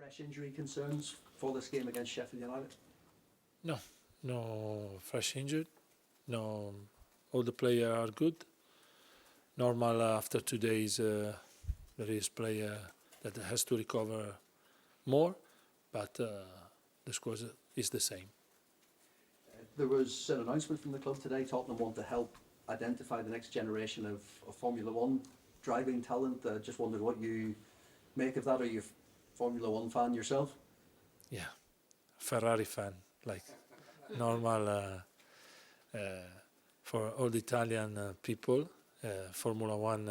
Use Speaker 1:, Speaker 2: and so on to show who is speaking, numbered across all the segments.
Speaker 1: fresh injury concerns for this game against Sheffield United?
Speaker 2: No fresh injured. No, all the players are good. Normal after 2 days, there is player that has to recover more, but the squad is the same.
Speaker 1: There was an announcement from the club today. Tottenham want to help identify the next generation of Formula One driving talent. Just wondered what you make of that. Are you a Formula One fan yourself?
Speaker 2: Yeah, Ferrari fan, like normal for all the Italian people. Formula One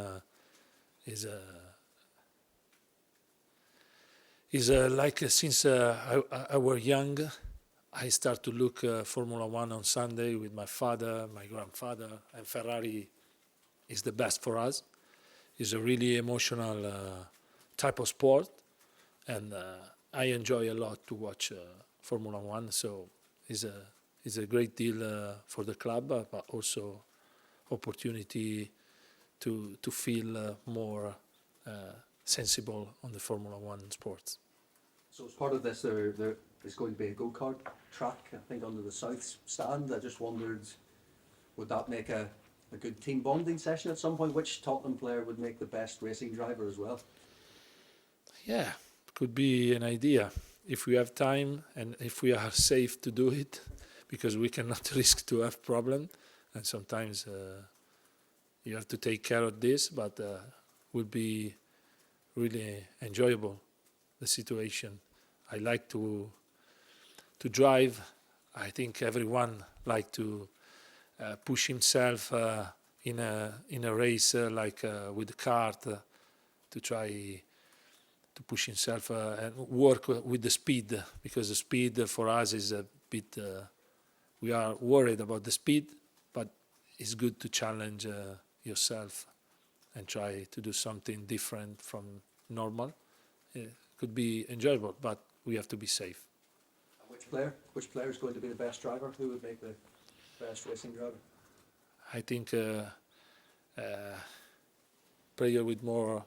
Speaker 2: is like since I was young, I start to look Formula One on Sunday with my father, my grandfather, and Ferrari is the best for us. It's a really emotional type of sport, and I enjoy a lot to watch Formula One. So it's a great deal for the club, but also opportunity to feel more sensible on the Formula One sports.
Speaker 1: So as part of this, there is going to be a go-kart track, I think, under the south stand. I just wondered, would that make a good team bonding session at some point? Which Tottenham player would make the best racing driver as well?
Speaker 2: Yeah, could be an idea if we have time and if we are safe to do it, because we cannot risk to have problem, and sometimes you have to take care of this, but would be really enjoyable, the situation. I like to drive. I think everyone like to push himself in a race like with the kart, to try to push himself and work with the speed, because the speed for us is a bit. We are worried about the speed, but it's good to challenge yourself and try to do something different from normal. It could be enjoyable, but we have to be safe.
Speaker 1: And which player is going to be the best driver? Who would make the best racing driver?
Speaker 2: I think player with more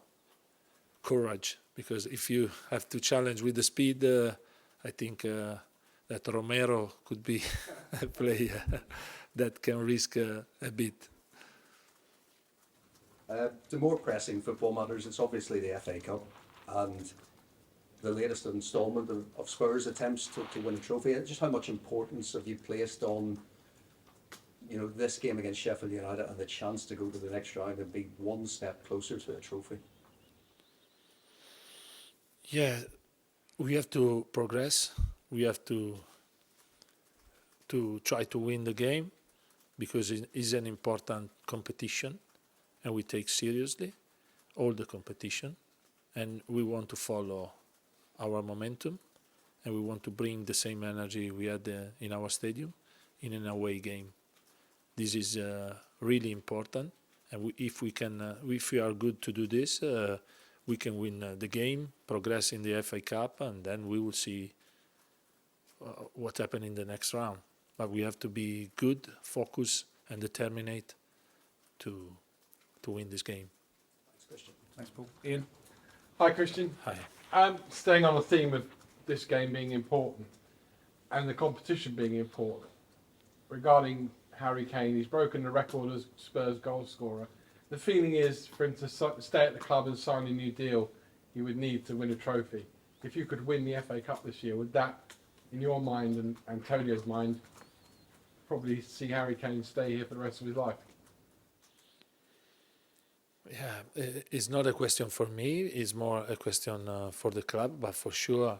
Speaker 2: courage, because if you have to challenge with the speed, I think that Romero could be a player that can risk a bit.
Speaker 1: The more pressing football matters, it's obviously the FA Cup and the latest instalment of Spurs' attempts to win a trophy. Just how much importance have you placed on, this game against Sheffield United and the chance to go to the next round and be one step closer to a trophy?
Speaker 2: Yeah, we have to progress. We have to try to win the game, because it is an important competition, and we take seriously all the competition, and we want to follow our momentum, and we want to bring the same energy we had in our stadium in an away game. This is really important, and if we are good to do this, we can win the game, progress in the FA Cup, and then we will see what happens in the next round. But we have to be good, focused, and determined to win this game.
Speaker 1: Thanks, Christian.
Speaker 3: Thanks, Paul. Ian. Hi, Christian.
Speaker 2: Hi.
Speaker 3: Staying on the theme of this game being important and the competition being important, regarding Harry Kane, he's broken the record as Spurs goal scorer. The feeling is, for him to stay at the club and sign a new deal, he would need to win a trophy. If you could win the FA Cup this year, would that, in your mind and Antonio's mind, probably see Harry Kane stay here for the rest of his life?
Speaker 2: Yeah, it's not a question for me. It's more a question for the club. But for sure,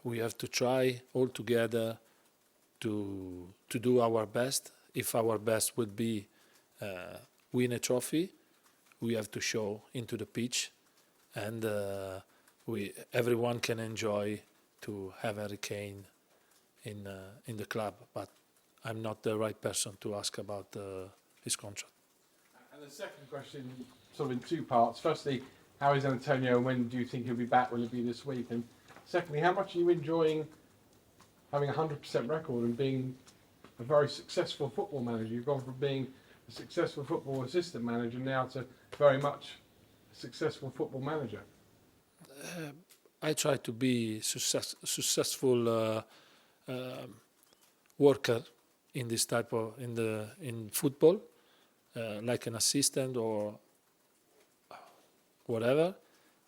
Speaker 2: we have to try all together to do our best. If our best would be win a trophy, we have to show into the pitch, and everyone can enjoy to have Harry Kane in the club. But I'm not the right person to ask about his contract.
Speaker 3: And the second question, sort of in two parts. Firstly, how is Antonio, and when do you think he'll be back? Will it be this week? And secondly, how much are you enjoying having a 100% record and being a very successful football manager? You've gone from being a successful football assistant manager now to very much a successful football manager.
Speaker 2: I try to be successful worker in this type of in football, like an assistant or whatever.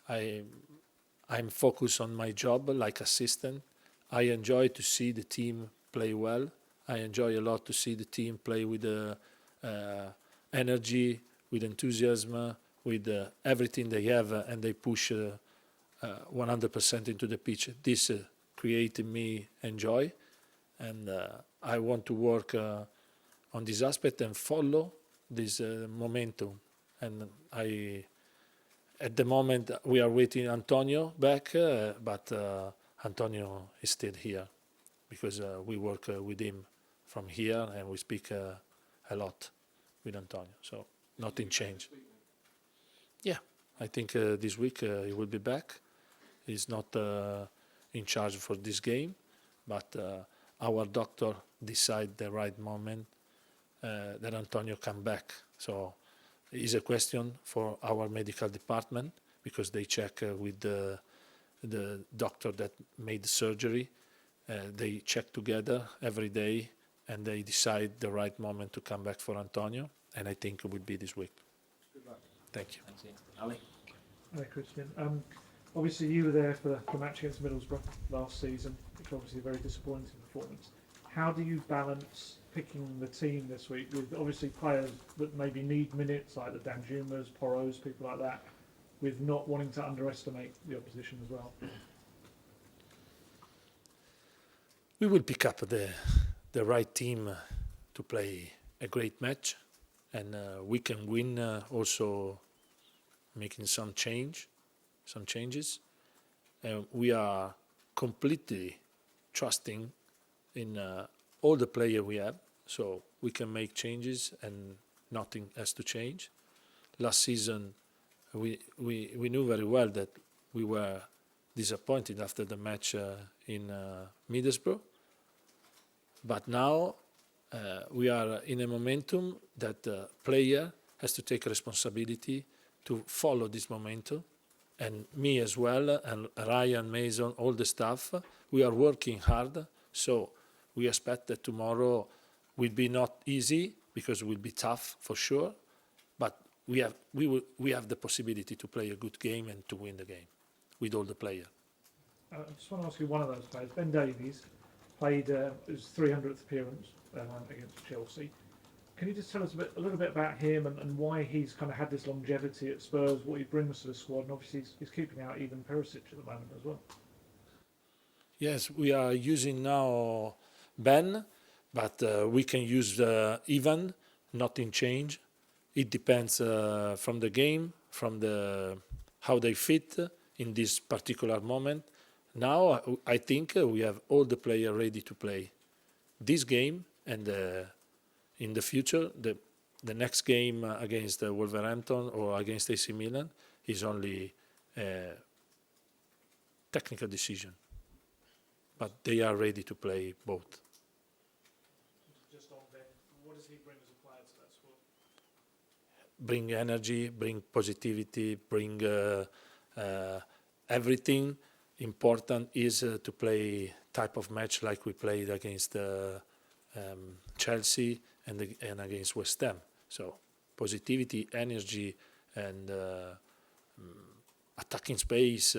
Speaker 2: I'm focused on my job like assistant. I enjoy to see the team play well. I enjoy a lot to see the team play with energy, with enthusiasm, with everything they have, and they push 100% into the pitch. This creates me enjoy, and I want to work on this aspect and follow this momentum. And at the moment, we are waiting Antonio back, but Antonio is still here because we work with him from here and we speak a lot with Antonio. So nothing changed. Yeah, I think this week he will be back. He's not in charge for this game, but our doctor decide the right moment that Antonio come back. So it's a question for our medical department because they check with the doctor that made the surgery. They check together every day and they decide the right moment to come back for Antonio. And I think it will be this week.
Speaker 3: Good luck.
Speaker 2: Thank you.
Speaker 4: Thank you. Ali?
Speaker 5: Hi, Christian. Obviously, you were there for the match against Middlesbrough last season, which obviously a very disappointing performance. How do you balance picking the team this week with obviously players that maybe need minutes, like the Danjumas, Poros, people like that, with not wanting to underestimate the opposition as well?
Speaker 2: We will pick up the right team to play a great match, and we can win also making some changes. We are completely trusting in all the players we have, so we can make changes and nothing has to change. Last season, we knew very well that we were disappointed after the match in Middlesbrough, but now we are in a momentum that the player has to take responsibility to follow this momentum, and me as well, and Ryan, Mason, all the staff, we are working hard, so we expect that tomorrow will be not easy because it will be tough for sure, but we have the possibility to play a good game and to win the game with all the players.
Speaker 5: I just want to ask you one of those players, Ben Davies, played his 300th appearance against Chelsea. Can you just tell us a little bit about him and why he's kind of had this longevity at Spurs, what he brings to the squad, and obviously he's keeping out even Perisich at the moment as well?
Speaker 2: Yes, we are using now Ben, but we can use Ivan, nothing change. It depends from the game, from how they fit in this particular moment. Now I think we have all the players ready to play this game, and in the future, the next game against Wolverhampton or against AC Milan is only a technical decision. But they are ready to play both.
Speaker 5: Just on Ben, what does he bring as a player to that squad?
Speaker 2: Bring energy, bring positivity, bring everything. Important is to play type of match like we played against Chelsea and against West Ham. So positivity, energy, and attacking space,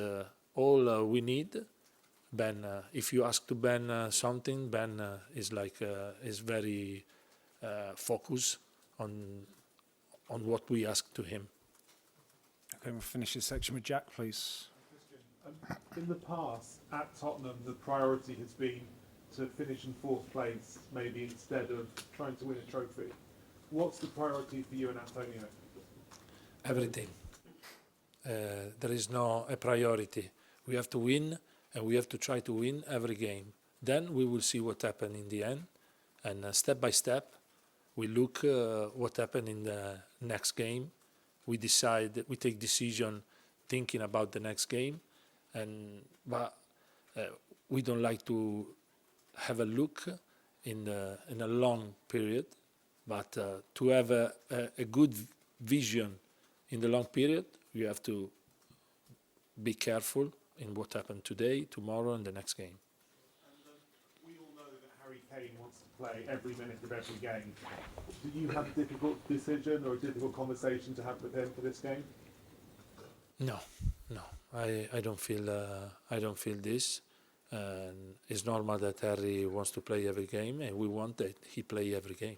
Speaker 2: all we need. Ben, if you ask to Ben something, Ben is very focused on what we ask to him.
Speaker 6: Okay, we'll finish this section with Jack, please.
Speaker 7: In the past, at Tottenham, the priority has been to finish in fourth place, maybe instead of trying to win a trophy. What's the priority for you and Antonio?
Speaker 2: Everything. There is no a priority. We have to win, and we have to try to win every game. Then we will see what happened in the end, and step by step, we look what happened in the next game. We decide, we take decision thinking about the next game, but we don't like to have a look in a long period, but to have a good vision in the long period, you have to be careful in what happened today, tomorrow, and the next game.
Speaker 7: We all know that Harry Kane wants to play every minute of every game. Do you have a difficult decision or a difficult conversation to have with him for this game?
Speaker 2: No, I don't feel this. And it's normal that Harry wants to play every game, and we want that he play every game.